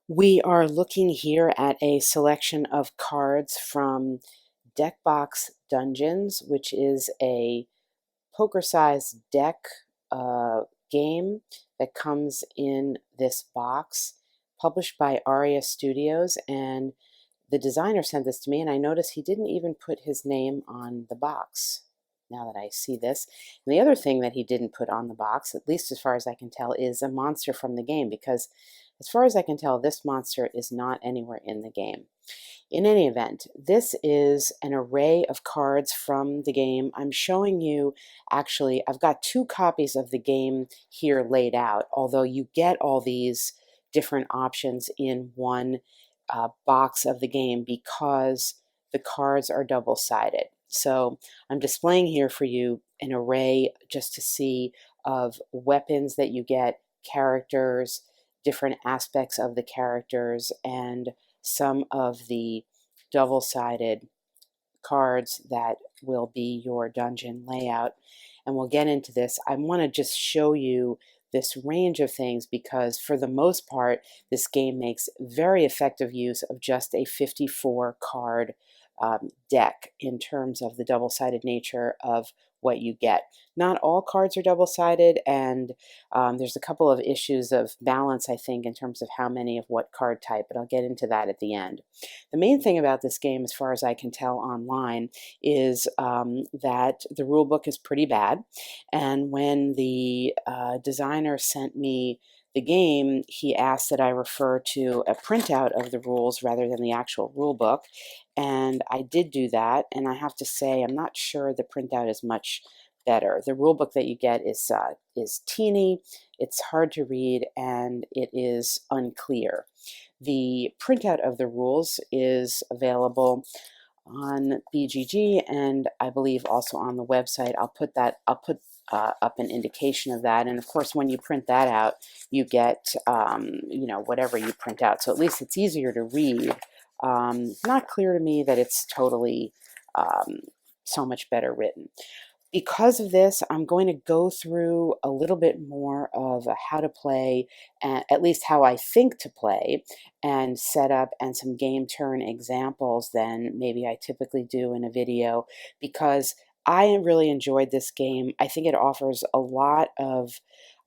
We are looking here at a selection of cards from Deckbox Dungeons, which is a poker-sized deck game that comes in this box, published by Aria Studios. And the designer sent this to me, and I noticed he didn't even put his name on the box. Now that I see this. And the other thing that he didn't put on the box, at least as far as I can tell, is a monster from the game, because as far as I can tell, this monster is not anywhere in the game. In any event, this is an array of cards from the game. I'm showing you, actually, I've got two copies of the game here laid out, although you get all these different options in one box of the game because the cards are double-sided. So I'm displaying here for you an array just to see of weapons that you get, characters, different aspects of the characters, and some of the double-sided cards that will be your dungeon layout. And we'll get into this. I want to just show you this range of things because for the most part, this game makes very effective use of just a 54 card deck in terms of the double-sided nature of what you get. Not all cards are double-sided, and there's a couple of issues of balance, I think, in terms of how many of what card type, but I'll get into that at the end. The main thing about this game, as far as I can tell online, is that the rule book is pretty bad, and when the designer sent me the game, he asked that I refer to a printout of the rules rather than the actual rule book, and I did do that, and I have to say I'm not sure the printout is much better. The rule book that you get is teeny, it's hard to read, and it is unclear. The printout of the rules is available on BGG and I believe also on the website. I'll put up an indication of that, and of course when you print that out you get whatever you print out, so at least it's easier to read. Not clear to me that it's totally so much better written. Because of this, I'm going to go through a little bit more of how to play, at least how I think to play, and set up, and some game turn examples than maybe I typically do in a video, because I really enjoyed this game. I think it offers a lot of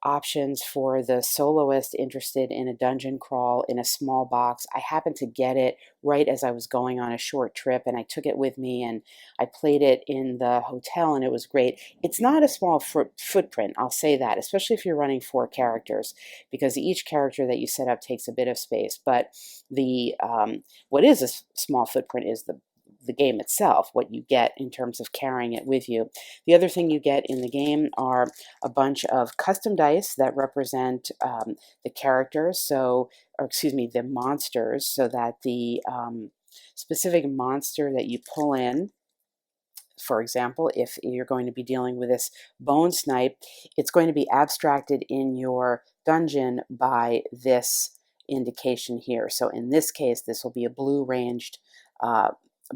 options for the soloist interested in a dungeon crawl in a small box. I happened to get it right as I was going on a short trip, and I took it with me and I played it in the hotel, and it was great. It's not a small footprint, I'll say that, especially if you're running 4 characters, because each character that you set up takes a bit of space. But the what is a small footprint is the game itself, what you get in terms of carrying it with you. The other thing you get in the game are a bunch of custom dice that represent the characters, or excuse me, the monsters, so that the specific monster that you pull in, for example, if you're going to be dealing with this bone snipe, it's going to be abstracted in your dungeon by this indication here. So in this case, this will be a blue ranged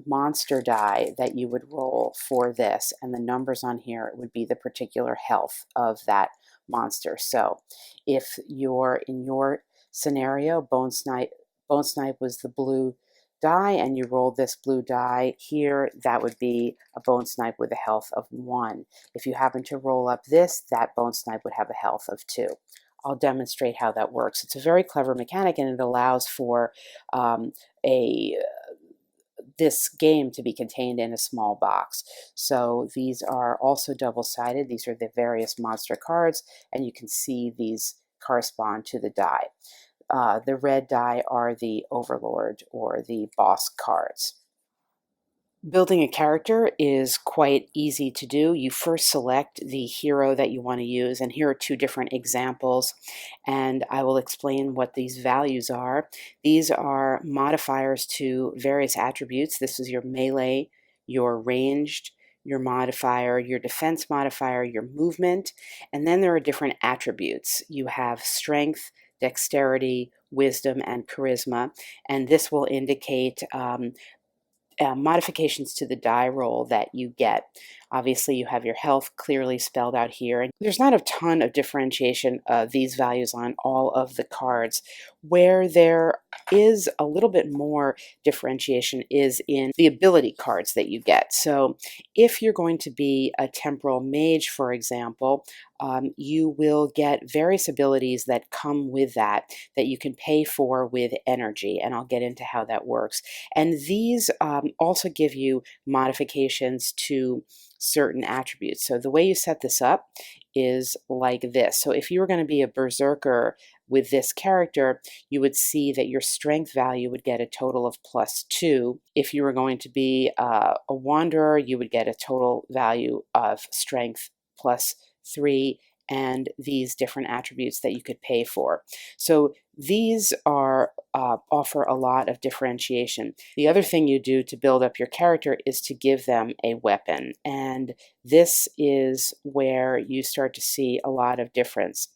monster die that you would roll for this, and the numbers on here would be the particular health of that monster. So if you're in your scenario, bone snipe was the blue die, and you rolled this blue die here, that would be a bone snipe with a health of 1. If you happen to roll up this, that bone snipe would have a health of 2. I'll demonstrate how that works. It's a very clever mechanic, and it allows for this game to be contained in a small box. So these are also double-sided. These are the various monster cards, and you can see these correspond to the die. The red die are the overlord or the boss cards. Building a character is quite easy to do. You first select the hero that you want to use, and here are 2 different examples, and I will explain what these values are. These are modifiers to various attributes. This is your melee, your ranged, your modifier, your defense modifier, your movement, and then there are different attributes. You have strength, dexterity, wisdom, and charisma, and this will indicate modifications to the die roll that you get. Obviously, you have your health clearly spelled out here, and there's not a ton of differentiation of these values on all of the cards. Where there is a little bit more differentiation is in the ability cards that you get. So if you're going to be a temporal mage, for example, you will get various abilities that come with that you can pay for with energy, and I'll get into how that works. And these also give you modifications to certain attributes. So the way you set this up is like this. So if you were going to be a berserker with this character, you would see that your strength value would get a total of +2. If you were going to be a wanderer, you would get a total value of strength +3, and these different attributes that you could pay for. So these are offer a lot of differentiation. The other thing you do to build up your character is to give them a weapon, and this is where you start to see a lot of difference.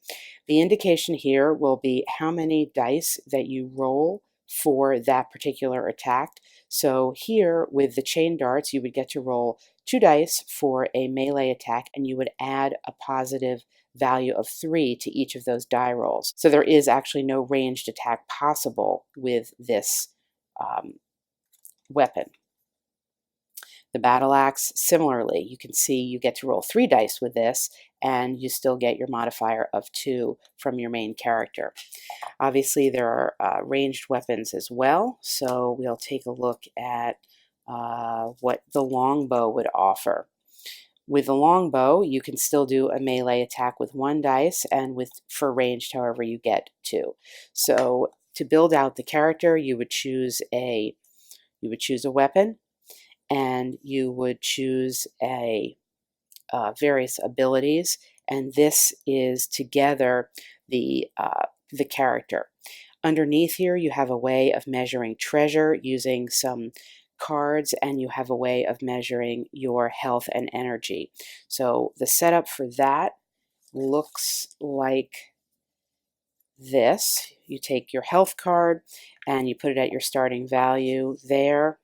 The indication here will be how many dice that you roll for that particular attack. So here with the chain darts, you would get to roll 2 dice for a melee attack, and you would add a positive value of 3 to each of those die rolls. So there is actually no ranged attack possible with this weapon. The battle axe, similarly, you can see you get to roll 3 dice with this, and you still get your modifier of 2 from your main character. Obviously, there are ranged weapons as well, so we'll take a look at what the longbow would offer. With the longbow, you can still do a melee attack with 1 dice, and for ranged, however, you get 2. So to build out the character, you would choose a weapon, and you would choose various abilities, and this is together the character. Underneath here, you have a way of measuring treasure using some cards, and you have a way of measuring your health and energy. So the setup for that looks like this. You take your health card and you put it at your starting value there,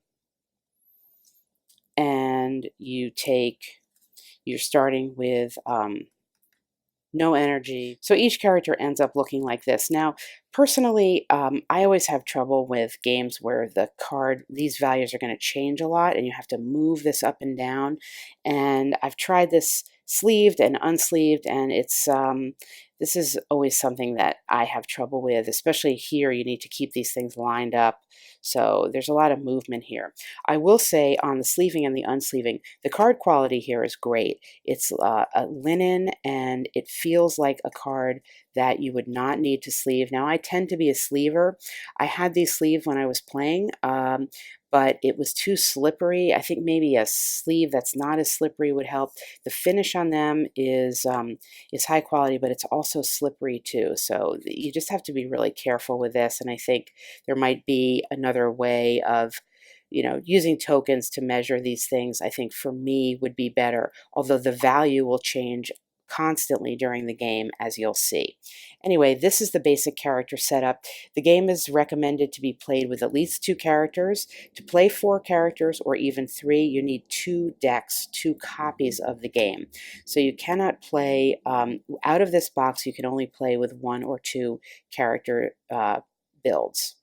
and you're starting with no energy. So each character ends up looking like this. Now, personally, I always have trouble with games where these values are going to change a lot, and you have to move this up and down. And I've tried this sleeved and unsleeved, and this is always something that I have trouble with, especially here. You need to keep these things lined up. So there's a lot of movement here. I will say on the sleeving and the unsleeving, the card quality here is great. It's a linen, and it feels like a card that you would not need to sleeve. Now, I tend to be a sleever. I had these sleeved when I was playing, but it was too slippery. I think maybe a sleeve that's not as slippery would help. The finish on them is high quality, but it's also slippery too. So you just have to be really careful with this, and I think there might be another way of using tokens to measure these things. I think for me would be better, although the value will change constantly during the game, as you'll see. Anyway, this is the basic character setup. The game is recommended to be played with at least 2 characters. To play 4 characters or even 3, you need 2 decks, 2 copies of the game. So you cannot play out of this box. You can only play with 1 or 2 character builds.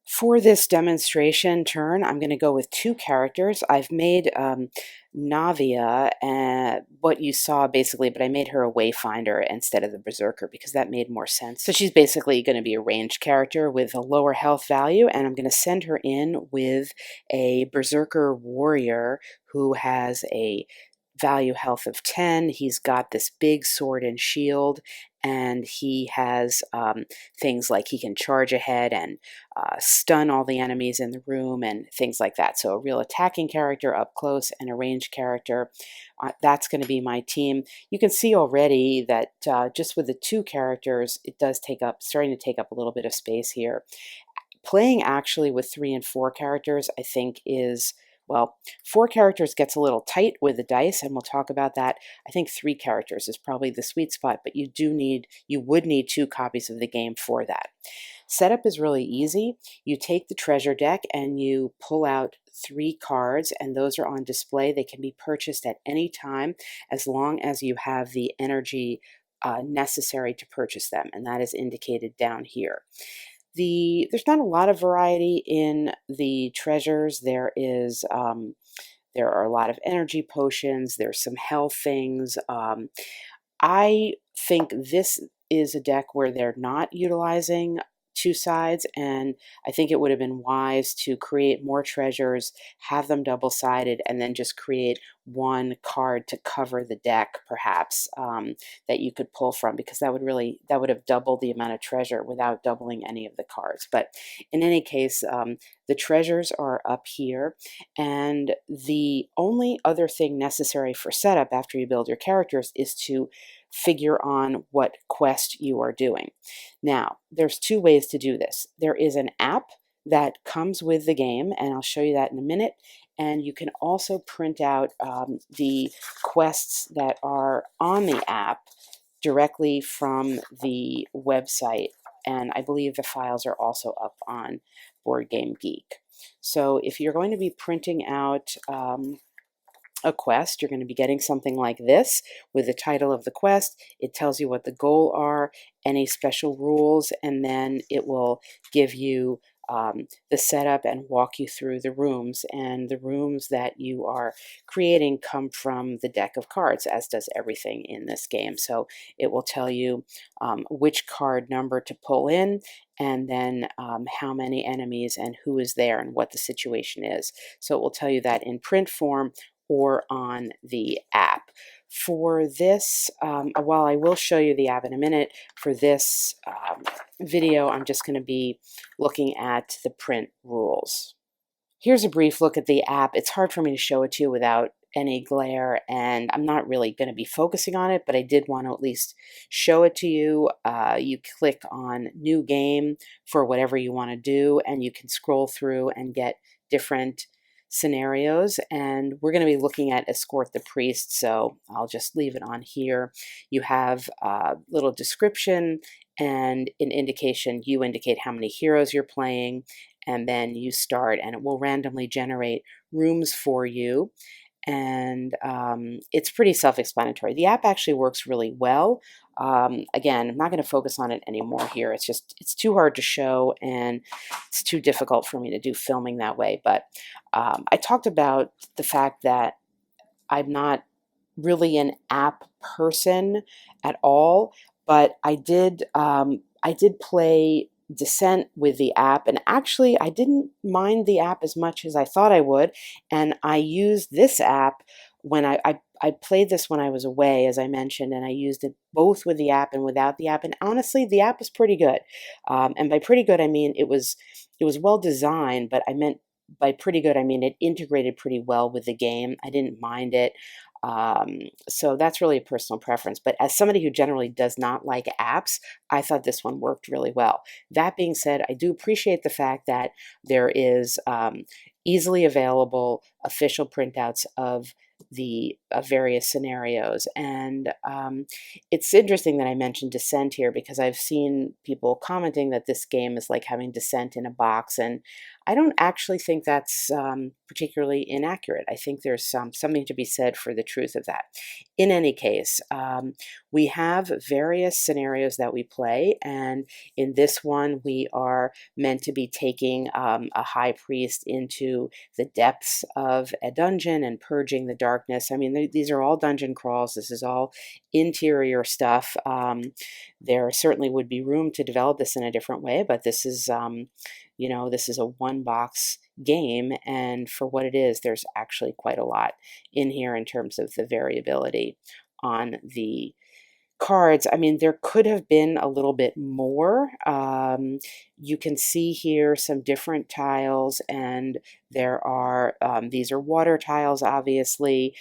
For this demonstration turn, I'm going to go with 2 characters. I've made Navia, what you saw basically, but I made her a Wayfinder instead of the Berserker because that made more sense. So she's basically going to be a ranged character with a lower health value, and I'm going to send her in with a Berserker warrior who has a value health of 10. He's got this big sword and shield, and he has things like he can charge ahead and stun all the enemies in the room and things like that. So a real attacking character up close and a ranged character. That's going to be my team. You can see already that just with the 2 characters, it does starting to take up a little bit of space here. Playing actually with 3 and 4 characters, I think is, well, 4 characters gets a little tight with the dice, and we'll talk about that. I think 3 characters is probably the sweet spot, but you would need 2 copies of the game for that. Setup is really easy. You take the treasure deck and you pull out 3 cards, and those are on display. They can be purchased at any time as long as you have the energy necessary to purchase them, and that is indicated down here. There's not a lot of variety in the treasures. There are a lot of energy potions. There's some health things. I think this is a deck where they're not utilizing two sides, and I think it would have been wise to create more treasures, have them double-sided, and then just create one card to cover the deck, perhaps, that you could pull from, because that would have doubled the amount of treasure without doubling any of the cards. But in any case, the treasures are up here, and the only other thing necessary for setup after you build your characters is to figure on what quest you are doing. Now, there's two ways to do this. There is an app that comes with the game, and I'll show you that in a minute. And you can also print out the quests that are on the app directly from the website. And I believe the files are also up on Board Game Geek. So if you're going to be printing out a quest, you're going to be getting something like this with the title of the quest. It tells you what the goal are, any special rules, and then it will give you the setup and walk you through the rooms. And the rooms that you are creating come from the deck of cards, as does everything in this game. So it will tell you which card number to pull in, and then how many enemies and who is there and what the situation is. So it will tell you that in print form or on the app. For this, while I will show you the app in a minute, for this video, I'm just going to be looking at the print rules. Here's a brief look at the app. It's hard for me to show it to you without any glare, and I'm not really going to be focusing on it, but I did want to at least show it to you. You click on New Game for whatever you want to do, and you can scroll through and get different scenarios, and we're going to be looking at Escort the Priest, so I'll just leave it on here. You have a little description and an indication. You indicate how many heroes you're playing, and then you start, and it will randomly generate rooms for you. And it's pretty self-explanatory. The app actually works really well. Again, I'm not going to focus on it anymore here. It's too hard to show, and it's too difficult for me to do filming that way. But I talked about the fact that I'm not really an app person at all, but I did play Descent with the app, and actually I didn't mind the app as much as I thought I would, and I used this app when I played this when I was away, as I mentioned, and I used it both with the app and without the app, and honestly the app was pretty good. And by pretty good I mean it was well designed, but I meant by pretty good I mean it integrated pretty well with the game. I didn't mind it. So that's really a personal preference. But as somebody who generally does not like apps, I thought this one worked really well. That being said, I do appreciate the fact that there is easily available official printouts of the various scenarios. And it's interesting that I mentioned Descent here, because I've seen people commenting that this game is like having Descent in a box, and I don't actually think that's particularly inaccurate. I think there's something to be said for the truth of that. In any case, we have various scenarios that we play, and in this one we are meant to be taking a high priest into the depths of a dungeon and purging the darkness. I mean, these are all dungeon crawls. This is all interior stuff. There certainly would be room to develop this in a different way, but this is this is a one-box game, and for what it is, there's actually quite a lot in here in terms of the variability on the cards. I mean, there could have been a little bit more. You can see here some different tiles, and there are, these are water tiles, obviously.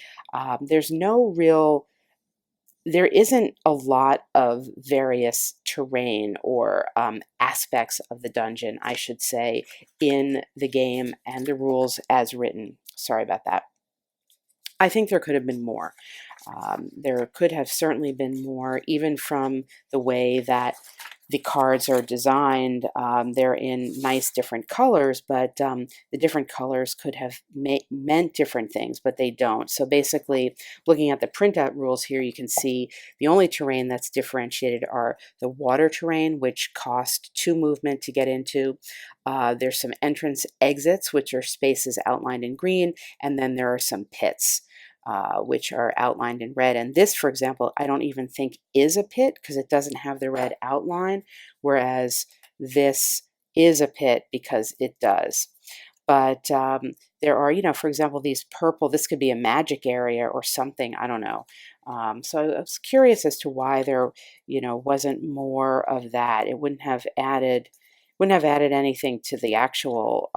There isn't a lot of various terrain or aspects of the dungeon, I should say, in the game and the rules as written. Sorry about that. I think there could have been more. There could have certainly been more, even from the way that the cards are designed. They're in nice different colors, but the different colors could have meant different things, but they don't. So basically, looking at the printout rules here, you can see the only terrain that's differentiated are the water terrain, which cost 2 movement to get into. There's some entrance exits, which are spaces outlined in green, and then there are some pits. Which are outlined in red. And this, for example, I don't even think is a pit because it doesn't have the red outline, whereas this is a pit because it does. But there are, for example, these purple, this could be a magic area or something, I don't know. So I was curious as to why there, wasn't more of that. It wouldn't have added anything to the actual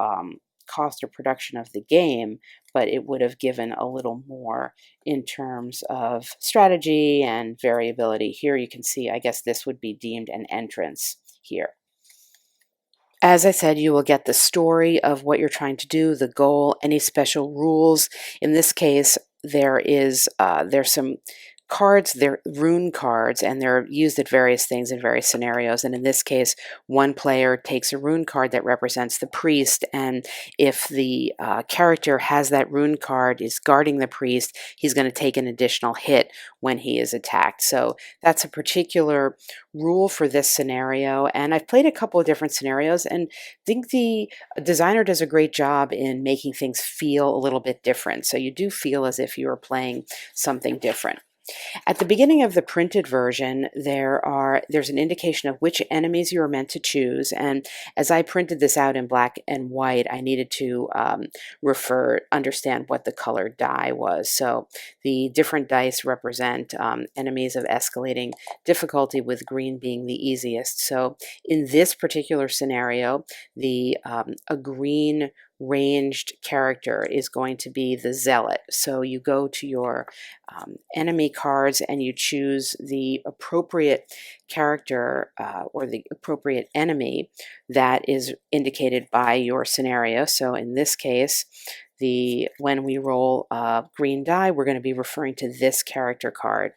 cost or production of the game, but it would have given a little more in terms of strategy and variability. Here you can see, I guess this would be deemed an entrance here. As I said, you will get the story of what you're trying to do, the goal, any special rules. In this case, there's some cards, they're rune cards, and they're used at various things in various scenarios. And in this case, one player takes a rune card that represents the priest, and if the character has that rune card, is guarding the priest, he's going to take an additional hit when he is attacked. So that's a particular rule for this scenario, and I've played a couple of different scenarios and think the designer does a great job in making things feel a little bit different. So you do feel as if you are playing something different. At the beginning of the printed version, there's an indication of which enemies you are meant to choose, and as I printed this out in black and white, I needed to understand what the colored die was. So the different dice represent enemies of escalating difficulty, with green being the easiest. So in this particular scenario, a green ranged character is going to be the zealot. So you go to your enemy cards and you choose the appropriate character or the appropriate enemy that is indicated by your scenario. So in this case, when we roll a green die, we're going to be referring to this character card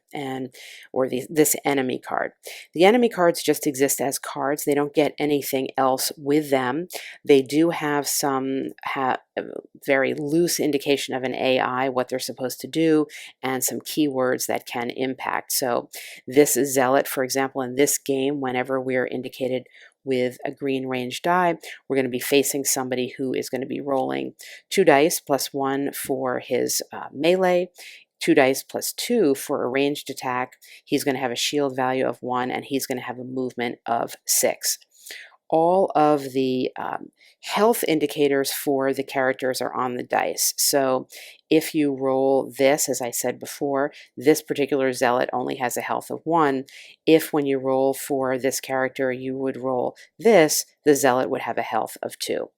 or this enemy card. The enemy cards just exist as cards. They don't get anything else with them. They do have some very loose indication of an AI, what they're supposed to do, and some keywords that can impact. So this zealot, for example, in this game, whenever we're indicated with a green range die, we're going to be facing somebody who is going to be rolling 2 dice plus 1 for his melee, 2 dice plus 2 for a ranged attack. He's going to have a shield value of 1, and he's going to have a movement of 6. All of the health indicators for the characters are on the dice. So if you roll this, as I said before, this particular zealot only has a health of 1. If when you roll for this character you would roll this, the zealot would have a health of 2.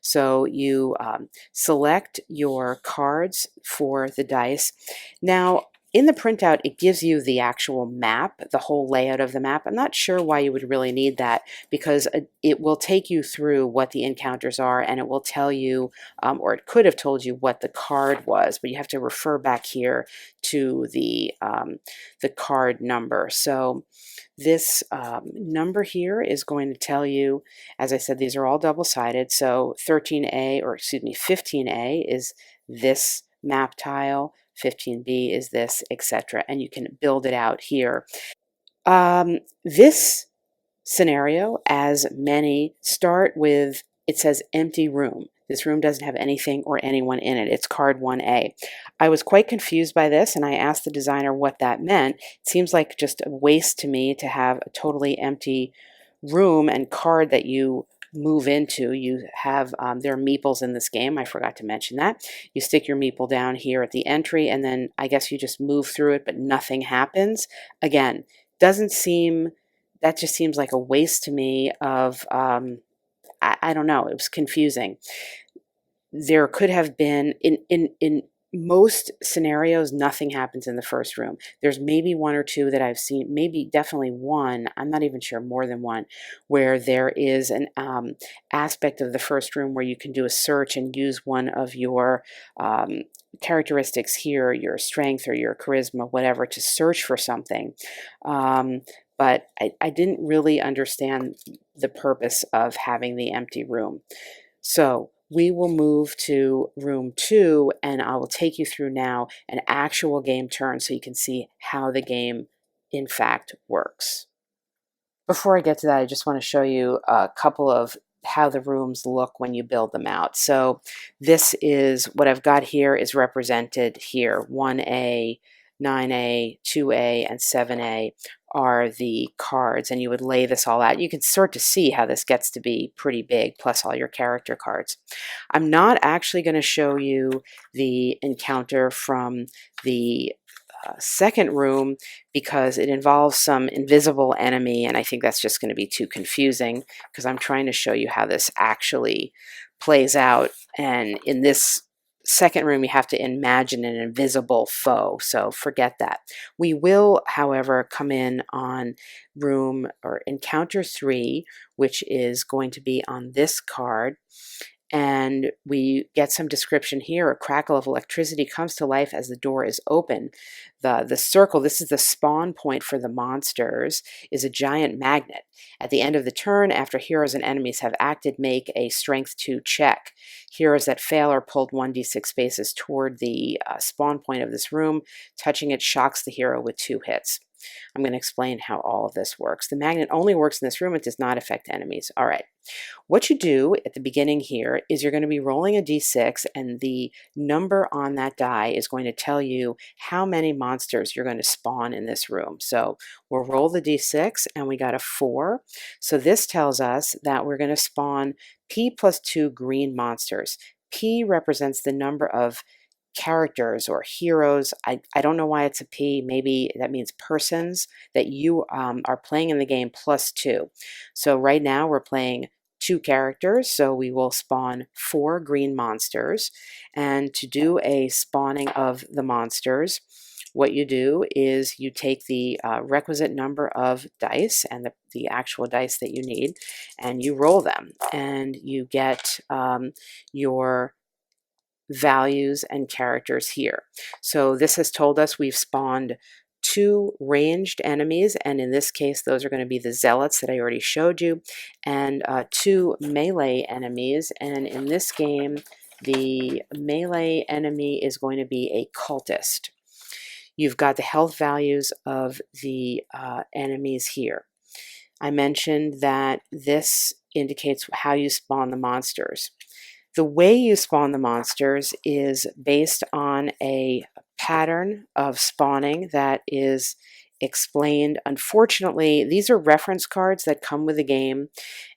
So you select your cards for the dice. Now, in the printout, it gives you the actual map, the whole layout of the map. I'm not sure why you would really need that, because it will take you through what the encounters are, and it will tell you, or it could have told you what the card was, but you have to refer back here to the card number. So this number here is going to tell you, as I said, these are all double-sided, so 13A, or excuse me, 15A is this map tile, 15B is this, etc. And you can build it out here. This scenario, as many, start with, it says empty room. This room doesn't have anything or anyone in it. It's card 1A. I was quite confused by this, and I asked the designer what that meant. It seems like just a waste to me to have a totally empty room and card that you move into. You have, there are meeples in this game, I forgot to mention that. You stick your meeple down here at the entry, and then I guess you just move through it, but nothing happens. Again, that just seems like a waste to me of, I don't know, it was confusing. There could have been, in most scenarios, nothing happens in the first room. There's maybe 1 or 2 that I've seen, maybe definitely 1, I'm not even sure, more than 1, where there is an aspect of the first room where you can do a search and use one of your characteristics here, your strength or your charisma, whatever, to search for something. but I didn't really understand the purpose of having the empty room. So we will move to room 2, and I will take you through now an actual game turn so you can see how the game in fact works. Before I get to that, I just want to show you a couple of how the rooms look when you build them out. So this is what I've got here is represented here. 1A, 9A, 2A, and 7A are the cards, and you would lay this all out. You can start to see how this gets to be pretty big, plus all your character cards. I'm not actually going to show you the encounter from the second room because it involves some invisible enemy, and I think that's just going to be too confusing because I'm trying to show you how this actually plays out. And in this second room, you have to imagine an invisible foe, so forget that. We will, however, come in on room or encounter 3, which is going to be on this card. And we get some description here. A crackle of electricity comes to life as the door is open. The circle, this is the spawn point for the monsters, is a giant magnet. At the end of the turn, after heroes and enemies have acted, make a strength 2 check. Heroes that fail are pulled 1d6 spaces toward the spawn point of this room. Touching it shocks the hero with 2 hits. I'm going to explain how all of this works. The magnet only works in this room. It does not affect enemies. All right. What you do at the beginning here is you're going to be rolling a d6, and the number on that die is going to tell you how many monsters you're going to spawn in this room. So we'll roll the d6, and we got a 4. So this tells us that we're going to spawn P plus 2 green monsters. P represents the number of characters or heroes. I don't know why it's a P. Maybe that means persons that you are playing in the game plus 2. So right now we're playing 2 characters, so we will spawn 4 green monsters. And to do a spawning of the monsters, what you do is you take the requisite number of dice and the actual dice that you need, and you roll them, and you get your values and characters here. So this has told us we've spawned 2 ranged enemies, and in this case those are going to be the zealots that I already showed you, and 2 melee enemies, and in this game the melee enemy is going to be a cultist. You've got the health values of the enemies here. I mentioned that this indicates how you spawn the monsters. The way you spawn the monsters is based on a pattern of spawning that is explained. Unfortunately, these are reference cards that come with the game,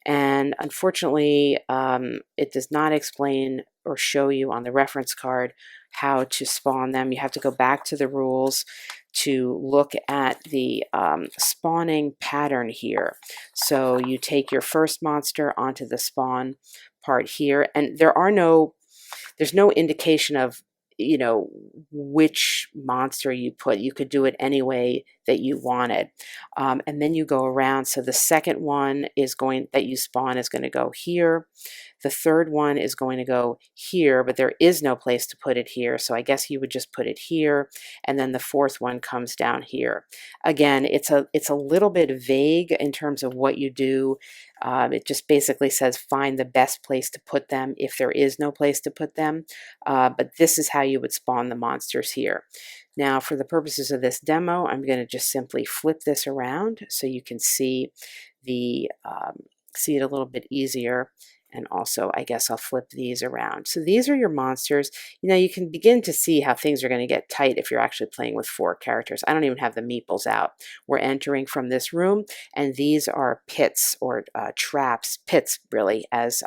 and unfortunately, it does not explain or show you on the reference card how to spawn them. You have to go back to the rules to look at the spawning pattern here. So you take your first monster onto the spawn part here, and there's no indication of which monster you put. You could do it any way that you wanted, and then you go around. So the second one that you spawn is going to go here. The third one is going to go here, but there is no place to put it here, so I guess you would just put it here, and then the fourth one comes down here. Again, it's a little bit vague in terms of what you do. It just basically says find the best place to put them if there is no place to put them, but this is how you would spawn the monsters here. Now, for the purposes of this demo, I'm going to just simply flip this around so you can see it a little bit easier. And also, I guess I'll flip these around. So these are your monsters. You can begin to see how things are going to get tight if you're actually playing with 4 characters. I don't even have the meeples out. We're entering from this room, and these are pits or traps, pits really, as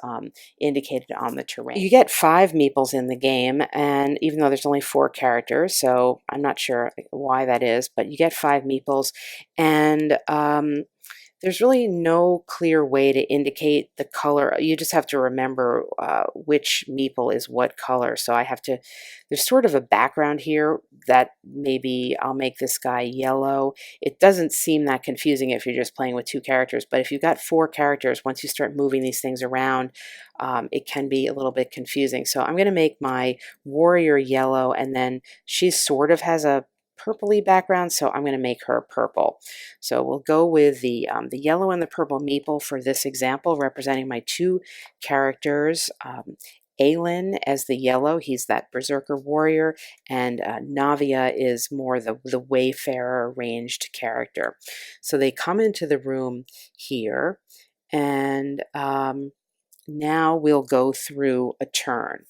indicated on the terrain. You get 5 meeples in the game, and even though there's only 4 characters, so I'm not sure why that is, but you get 5 meeples, and there's really no clear way to indicate the color. You just have to remember which meeple is what color. So there's sort of a background here that maybe I'll make this guy yellow. It doesn't seem that confusing if you're just playing with 2 characters, but if you've got 4 characters, once you start moving these things around, it can be a little bit confusing. So I'm going to make my warrior yellow, and then she sort of has a purpley background, so I'm going to make her purple. So we'll go with the yellow and the purple meeple for this example, representing my two characters. Aelin as the yellow, he's that berserker warrior, and Navia is more the wayfarer ranged character. So they come into the room here, and now we'll go through a turn.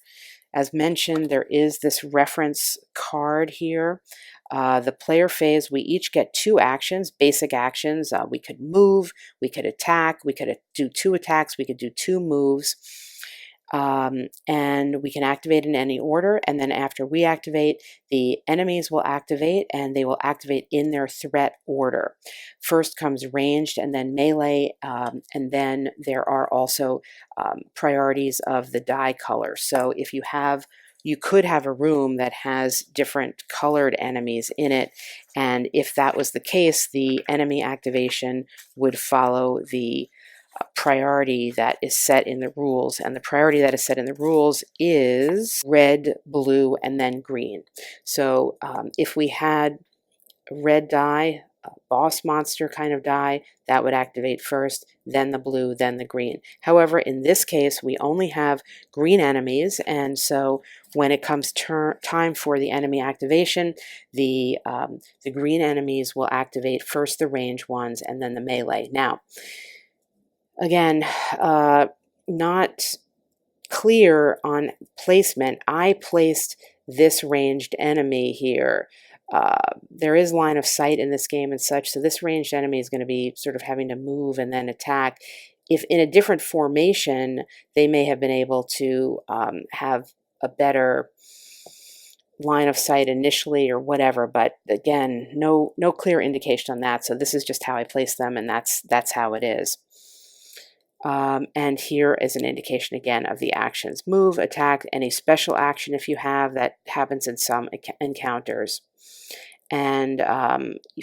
As mentioned, there is this reference card here. The player phase, we each get two actions, basic actions. We could move, we could attack, we could do two attacks, we could do two moves. And we can activate in any order, and then after we activate, the enemies will activate, and they will activate in their threat order. First comes ranged, and then melee, and then there are also priorities of the die color. So if you could have a room that has different colored enemies in it, and if that was the case, the enemy activation would follow the priority that is set in the rules, and the priority that is set in the rules is red, blue, and then green. So if we had a red die, a boss monster kind of die, that would activate first, then the blue, then the green. However, in this case, we only have green enemies, and so when it comes time for the enemy activation, the green enemies will activate first the range ones and then the melee. Now, again, not clear on placement. I placed this ranged enemy here. There is line of sight in this game and such, so this ranged enemy is going to be sort of having to move and then attack. If in a different formation, they may have been able to have a better line of sight initially or whatever, but again, no clear indication on that. So this is just how I place them, and that's how it is. And here is an indication again of the actions: move, attack, any special action if you have that happens in some encounters. And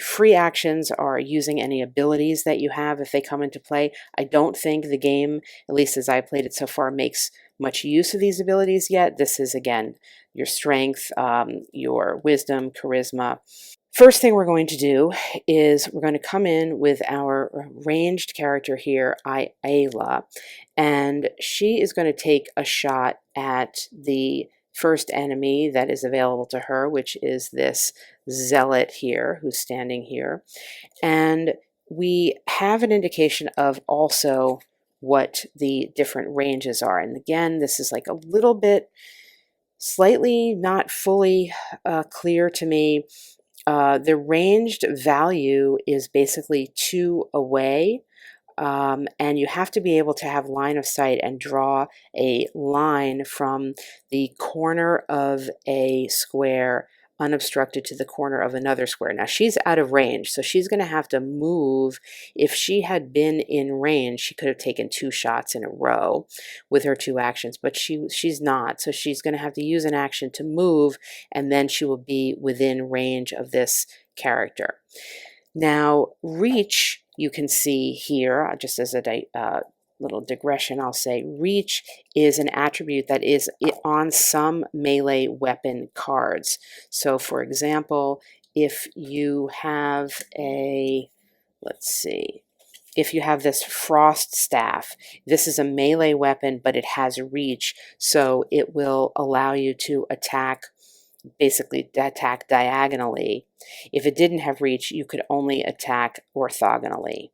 free actions are using any abilities that you have if they come into play. I don't think the game, at least as I played it so far, makes much use of these abilities yet. This is, again, your strength, your wisdom, charisma. First thing we're going to do is we're going to come in with our ranged character here, Ayla, and she is going to take a shot at the first enemy that is available to her, which is this zealot here who's standing here. And we have an indication of also what the different ranges are. And again, this is like a little bit, slightly not fully clear to me. The ranged value is basically 2 away, and you have to be able to have line of sight and draw a line from the corner of a square unobstructed to the corner of another square. Now she's out of range, so she's going to have to move. If she had been in range, she could have taken 2 shots in a row with her 2 actions, but she's not, so she's going to have to use an action to move, and then she will be within range of this character. Now reach, you can see here, just as a little digression, I'll say reach is an attribute that is on some melee weapon cards. So for example, if you have let's see, if you have this frost staff, this is a melee weapon, but it has reach, so it will allow you to attack, basically attack diagonally. If it didn't have reach, you could only attack orthogonally.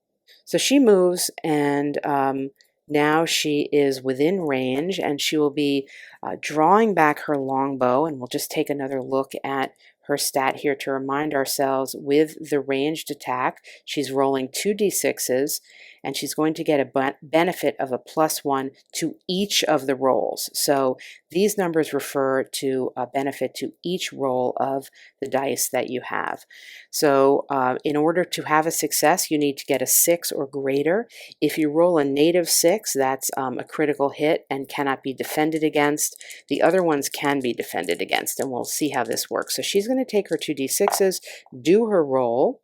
So she moves, and now she is within range, and she will be drawing back her longbow, and we'll just take another look at her stat here to remind ourselves. With the ranged attack, she's rolling 2d6s, and she's going to get a benefit of a +1 to each of the rolls. So these numbers refer to a benefit to each roll of the dice that you have. So in order to have a success, you need to get a 6 or greater. If you roll a native 6, that's a critical hit and cannot be defended against. The other ones can be defended against, and we'll see how this works. So she's going to take her 2d6s, do her roll,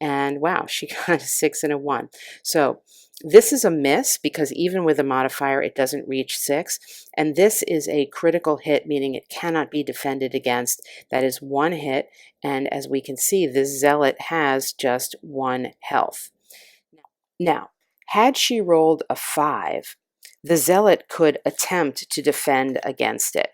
and wow, she got a 6 and a 1. So This is a miss because even with a modifier, it doesn't reach 6. And this is a critical hit, meaning it cannot be defended against. That is 1 hit. And as we can see, this zealot has just 1 health. Now, had she rolled a 5, the zealot could attempt to defend against it.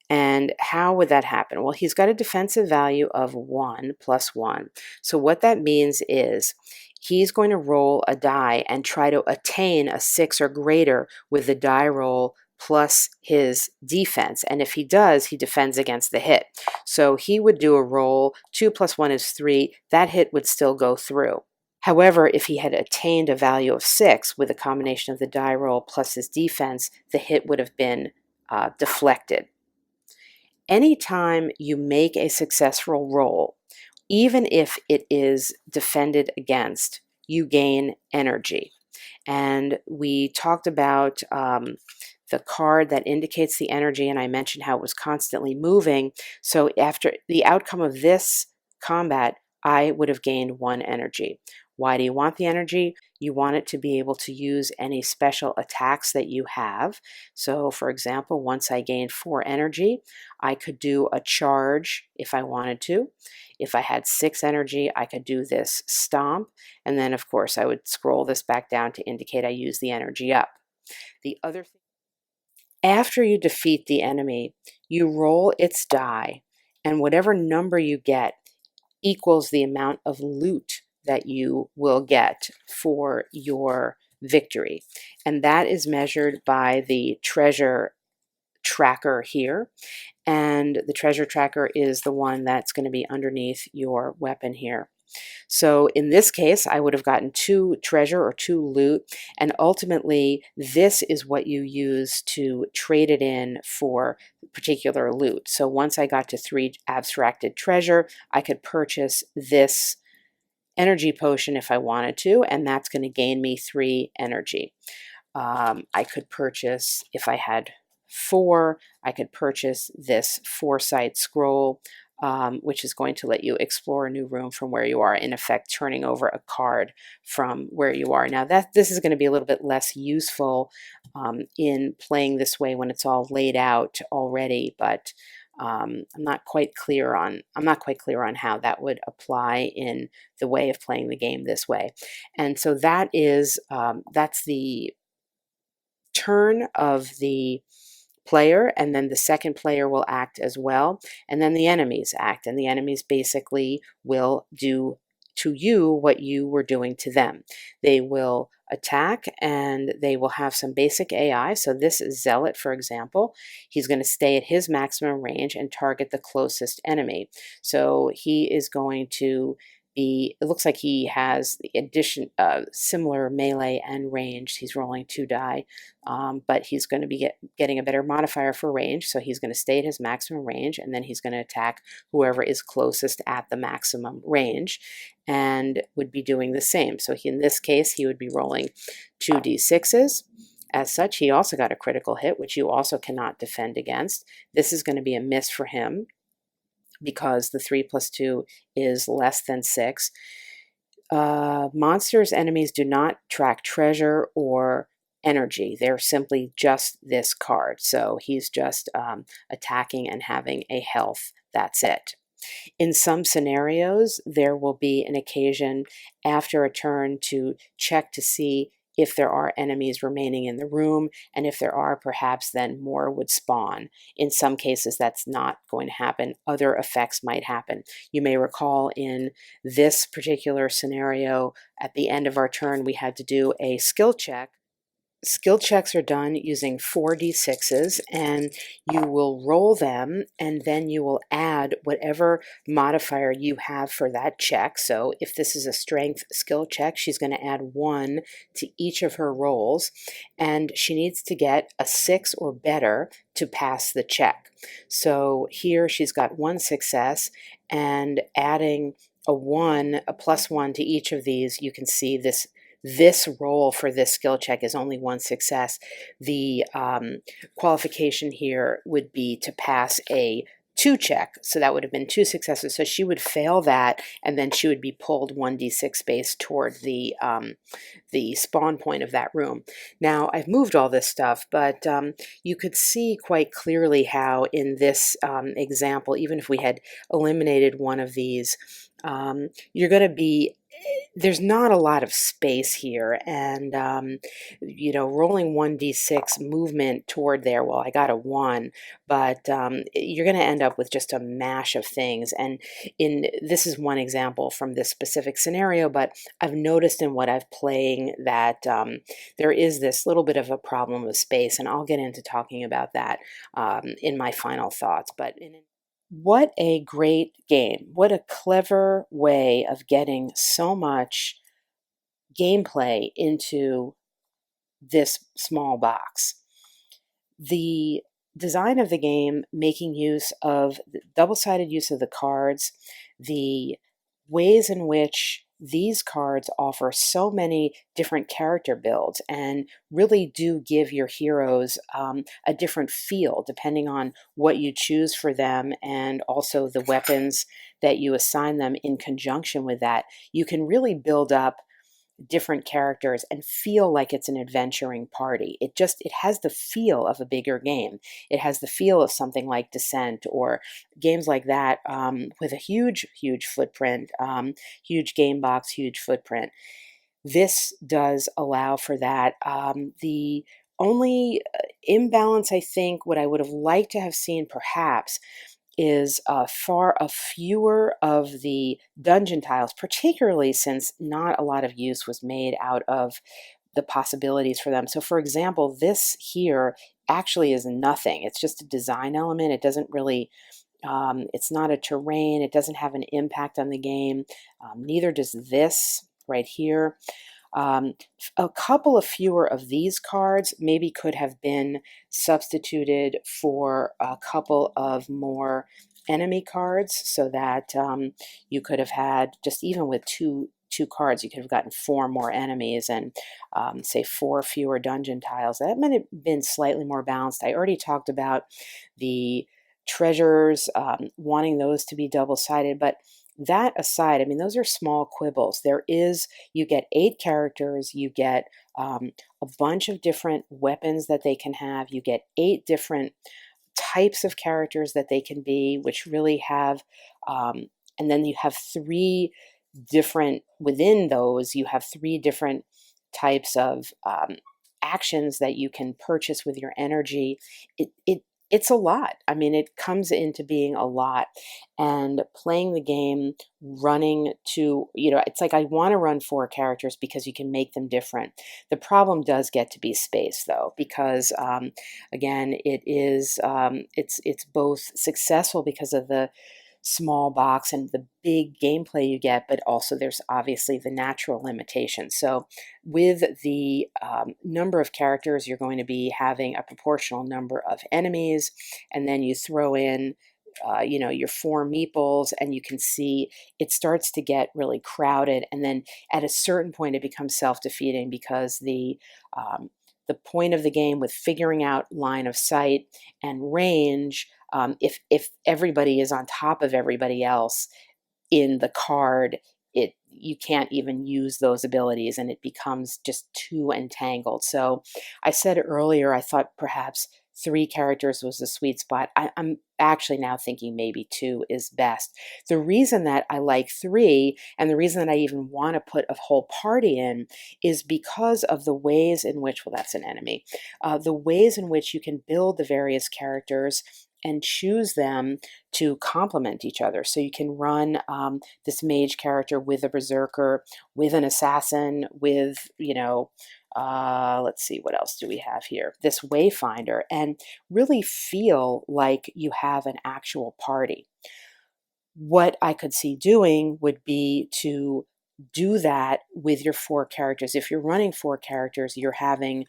And how would that happen? Well, he's got a defensive value of 1 plus 1. So what that means is he's going to roll a die and try to attain a 6 or greater with the die roll plus his defense. And if he does, he defends against the hit. So he would do a roll, 2 plus 1 is 3. That hit would still go through. However, if he had attained a value of 6 with a combination of the die roll plus his defense, the hit would have been deflected. Anytime you make a successful roll, even if it is defended against, you gain energy. And we talked about the card that indicates the energy, and I mentioned how it was constantly moving. So after the outcome of this combat, I would have gained 1 energy. Why do you want the energy? You want it to be able to use any special attacks that you have. So for example, once I gained 4 energy, I could do a charge if I wanted to. If I had 6 energy, I could do this stomp. And then of course I would scroll this back down to indicate I used the energy up. The other thing, after you defeat the enemy, you roll its die, and whatever number you get equals the amount of loot that you will get for your victory. And that is measured by the treasure tracker here. And the treasure tracker is the one that's going to be underneath your weapon here. So in this case, I would have gotten 2 treasure or 2 loot, and ultimately this is what you use to trade it in for particular loot. So once I got to 3 abstracted treasure, I could purchase this energy potion if I wanted to, and that's going to gain me 3 energy. I could purchase, if I had 4, I could purchase this foresight scroll, which is going to let you explore a new room from where you are, in effect turning over a card from where you are. Now this is going to be a little bit less useful in playing this way when it's all laid out already, but I'm not quite clear on how that would apply in the way of playing the game this way. And so that is that's the turn of the player, and then the second player will act as well, and then the enemies act, and the enemies basically will do to you what you were doing to them. They will attack, and they will have some basic AI. So this zealot, for example, he's going to stay at his maximum range and target the closest enemy. So he is going to be, it looks like he has the addition similar melee and range. He's rolling 2 die, but he's going to be getting a better modifier for range. So he's going to stay at his maximum range, and then he's going to attack whoever is closest at the maximum range, and would be doing the same. So in this case, he would be rolling 2d6s. As such, he also got a critical hit, which you also cannot defend against. This is going to be a miss for him, because the 3 plus 2 is less than 6. Monsters' enemies do not track treasure or energy. They're simply just this card. So he's just attacking and having a health. That's it. In some scenarios, there will be an occasion after a turn to check to see if there are enemies remaining in the room, and if there are, perhaps then more would spawn. In some cases, that's not going to happen. Other effects might happen. You may recall in this particular scenario, at the end of our turn, we had to do a skill check. Skill checks are done using 4d6s, and you will roll them, and then you will add whatever modifier you have for that check. So if this is a strength skill check, she's going to add 1 to each of her rolls, and she needs to get a 6 or better to pass the check. So here she's got 1 success, and adding a plus 1 to each of these, you can see this roll for this skill check is only 1 success. The qualification here would be to pass a 2 check, so that would have been 2 successes. So she would fail that, and then she would be pulled 1d6 space toward the spawn point of that room. Now, I've moved all this stuff, but you could see quite clearly how in this example, even if we had eliminated one of these, you're going to be there's not a lot of space here, and rolling 1d6 movement toward there, well, I got a 1, but you're going to end up with just a mash of things. And in this is one example from this specific scenario, but I've noticed in what I've playing that there is this little bit of a problem with space, and I'll get into talking about that in my final thoughts. What a great game. What a clever way of getting so much gameplay into this small box. The design of the game, making use of the double-sided use of the cards, the ways in which these cards offer so many different character builds and really do give your heroes a different feel depending on what you choose for them, and also the weapons that you assign them in conjunction with that. You can really build up different characters and feel like it's an adventuring party. It has the feel of a bigger game. It has the feel of something like Descent or games like that, with a huge footprint, huge game box, huge footprint. This does allow for that. The only imbalance, I think, what I would have liked to have seen perhaps is far fewer of the dungeon tiles, particularly since not a lot of use was made out of the possibilities for them. So for example, this here actually is nothing. It's just a design element. It doesn't really, it's not a terrain. It doesn't have an impact on the game. Neither does this right here. A couple of fewer of these cards maybe could have been substituted for a couple of more enemy cards, so that you could have had, just even with two cards, you could have gotten 4 more enemies and say 4 fewer dungeon tiles. That might have been slightly more balanced. I already talked about the treasures, wanting those to be double-sided, but that aside, I mean, those are small quibbles. You get 8 characters, you get a bunch of different weapons that they can have, you get 8 different types of characters that they can be, which really have, and then you have 3 different, within those, you have 3 different types of actions that you can purchase with your energy. It's a lot. I mean, it comes into being a lot. And playing the game, running to, it's like I want to run 4 characters because you can make them different. The problem does get to be space, though, because again, it's both successful because of the small box and the big gameplay you get, but also there's obviously the natural limitations. So with the number of characters, you're going to be having a proportional number of enemies, and then you throw in your 4 meeples, and you can see it starts to get really crowded, and then at a certain point it becomes self-defeating because the point of the game with figuring out line of sight and range, if everybody is on top of everybody else in the card, you can't even use those abilities, and it becomes just too entangled. So I said earlier I thought perhaps 3 characters was the sweet spot. I'm actually now thinking maybe 2 is best. The reason that I like 3, and the reason that I even want to put a whole party in, is because of the ways in which, well, that's an enemy, the ways in which you can build the various characters and choose them to complement each other. So you can run this mage character with a berserker, with an assassin, with, let's see, what else do we have here? This Wayfinder, and really feel like you have an actual party. What I could see doing would be to do that with your 4 characters. If you're running 4 characters, you're having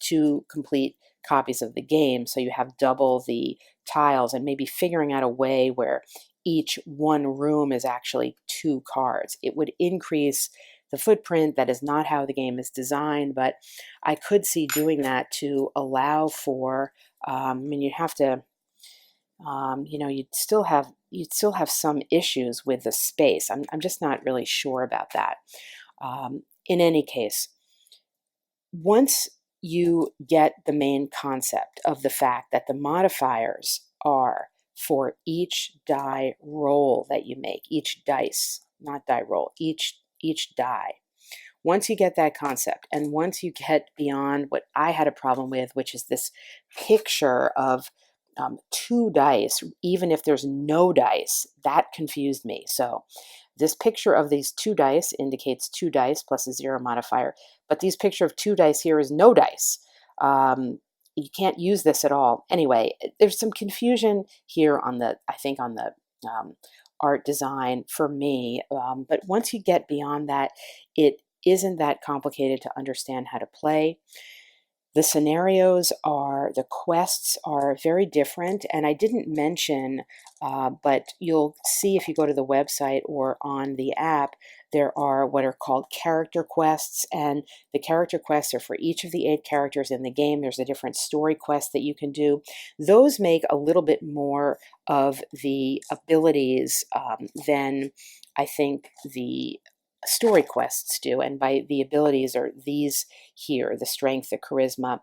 2 complete copies of the game, so you have double the tiles, and maybe figuring out a way where each one room is actually 2 cards. It would increase the footprint. That is not how the game is designed, but I could see doing that to allow for, I mean, you have to, you know, you'd still have some issues with the space. I'm just not really sure about that. In any case, once you get the main concept of the fact that the modifiers are for each die roll that you make, each dice, not die roll, each die. Once you get that concept, and once you get beyond what I had a problem with, which is this picture of two dice, even if there's no dice, that confused me. So this picture of these two dice indicates two dice plus a 0 modifier, but this picture of two dice here is no dice. You can't use this at all. Anyway, there's some confusion here on the, I think on the art design for me, but once you get beyond that, it isn't that complicated to understand how to play. The scenarios are, the quests are very different, and I didn't mention, but you'll see if you go to the website or on the app, there are what are called character quests, and the character quests are for each of the 8 characters in the game. There's a different story quest that you can do. Those make a little bit more of the abilities than I think the story quests do, and by the abilities are these here, the strength, the charisma.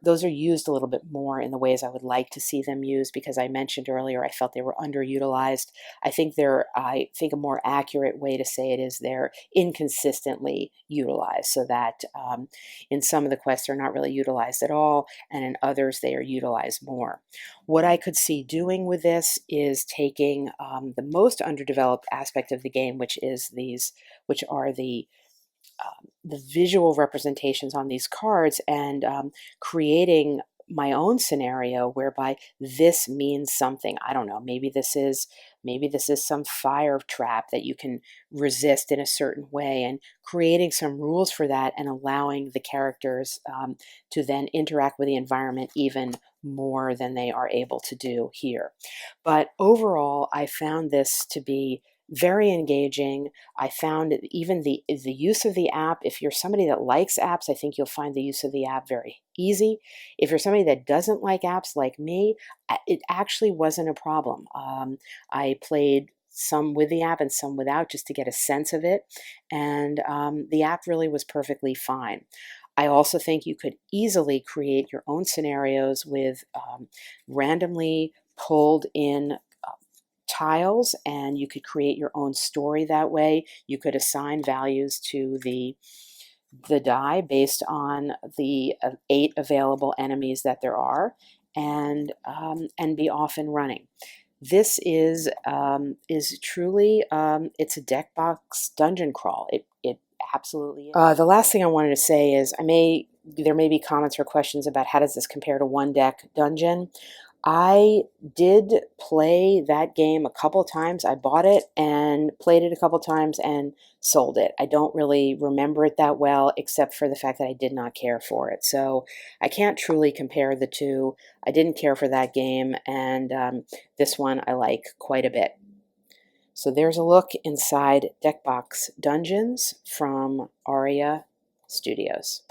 Those are used a little bit more in the ways I would like to see them used, because I mentioned earlier I felt they were underutilized. I think a more accurate way to say it is they're inconsistently utilized, so that in some of the quests they're not really utilized at all, and in others they are utilized more. What I could see doing with this is taking the most underdeveloped aspect of the game, which are the visual representations on these cards, and creating my own scenario whereby this means something. I don't know, maybe this is some fire trap that you can resist in a certain way, and creating some rules for that, and allowing the characters to then interact with the environment even more than they are able to do here. But overall, I found this to be very engaging. I found even the use of the app, if you're somebody that likes apps, I think you'll find the use of the app very easy. If you're somebody that doesn't like apps like me, it actually wasn't a problem. I played some with the app and some without, just to get a sense of it, and the app really was perfectly fine. I also think you could easily create your own scenarios with randomly pulled in tiles, and you could create your own story that way. You could assign values to the die based on the 8 available enemies that there are, and be off and running. This is truly it's a deck box dungeon crawl. It absolutely is. The last thing I wanted to say is there may be comments or questions about how does this compare to one deck dungeon. I did play that game a couple times. I bought it and played it a couple times and sold it. I don't really remember it that well, except for the fact that I did not care for it. So I can't truly compare the two. I didn't care for that game, and this one I like quite a bit. So there's a look inside Deckbox Dungeons from Aria Studios.